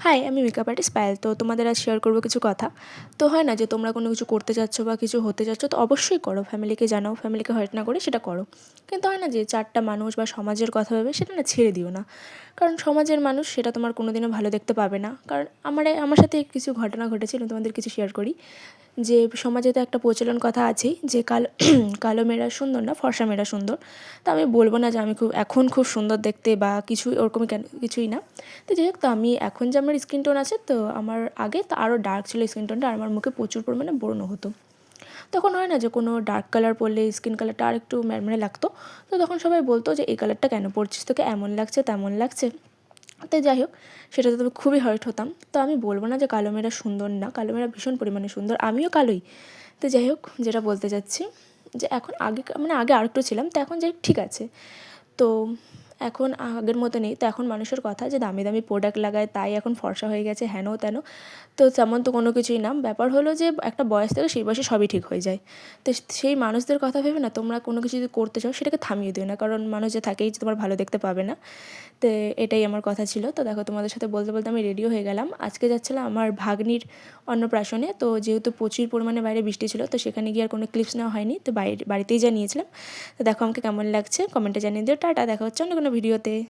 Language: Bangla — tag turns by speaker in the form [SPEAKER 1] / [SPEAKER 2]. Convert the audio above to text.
[SPEAKER 1] হাই, আমি মেকআপ আর্টিস্ট পায়েল। তো তোমাদের আজ শেয়ার করবো কিছু কথা। তো হয় না যে তোমরা কোনো কিছু করতে চাচ্ছ বা কিছু হতে চাচ্ছ, তো অবশ্যই করো, ফ্যামিলিকে জানাও, ফ্যামিলিকে হার্ট না করে সেটা করো। কিন্তু হয় না যে চারটা মানুষ বা সমাজের কথা ভেবে সেটা না ছেড়ে দিও না। কারণ সমাজের মানুষ সেটা তোমার কোনো দিনও ভালো দেখতে পাবে না। কারণ আমার সাথে কিছু ঘটনা ঘটেছিল, তোমাদের কিছু শেয়ার করি। যে সমাজে তো একটা প্রচলন কথা আছেই যে কালো কালো মেয়েরা সুন্দর না, ফর্সা মেয়েরা সুন্দর। তো আমি বলবো না যে আমি এখন খুব সুন্দর দেখতে বা কিছু ওরকমই, কেন কিছুই না। তো যাই হোক, তো আমি এখন যে আমার স্কিন টোন আছে, তো আমার আগে তো আরও ডার্ক ছিল স্কিন টোনটা, আর আমার মুখে প্রচুর পরিমাণে ব্রণ হতো। তখন হয় না যে কোনো ডার্ক কালার পরলে স্কিন কালারটা আর একটু ম্যাড়মেড়ে লাগতো। তো তখন সবাই বলতো যে এই কালারটা কেন পরছিস, তোকে এমন লাগছে তেমন লাগছে। তো যাই হোক, সেটাতে তো খুবই হার্ট হতাম। তো আমি বলবো না যে কালো মেয়েরা সুন্দর না, কালো মেয়েরা ভীষণ পরিমাণে সুন্দর, আমিও কালোই। তো যাই হোক, যেটা বলতে চাচ্ছি যে এখন আগে মানে আগে আরেকটু ছিলাম, তো এখন যাই হোক ঠিক আছে। তো এখন আগের মতো নেই। তো এখন মানুষের কথা যে দামি দামি প্রোডাক্ট লাগায় তাই এখন ফর্সা হয়ে গেছে, হেন তেন। তো তেমন তো কোনো কিছুই না। ব্যাপার হলো যে একটা বয়স থেকে সেই বয়সে সবই ঠিক হয়ে যায়। তো সেই মানুষদের কথা ভেবে না তোমরা কোনো কিছু যদি করতে চাও সেটাকে থামিয়ে দিও না, কারণ মানুষ যে থাকেই যে তোমার ভালো দেখতে পাবে না। তো এটাই আমার কথা ছিল। তো দেখো, তোমাদের সাথে বলতে বলতে আমি রেডিও হয়ে গেলাম। আজকে যাচ্ছিলাম আমার ভাগ্নির অন্নপ্রাশনে। তো যেহেতু প্রচুর পরিমাণে বাইরে বৃষ্টি ছিল, তো সেখানে গিয়ে আর কোনো ক্লিপস নেওয়া হয়নি, তো বাড়িতেই যা নিয়েছিলাম। তো দেখো আমাকে কেমন লাগছে কমেন্টে জানিয়ে দিও। টাটা, দেখা হচ্ছে অন্য কোনো ভিডিওতে।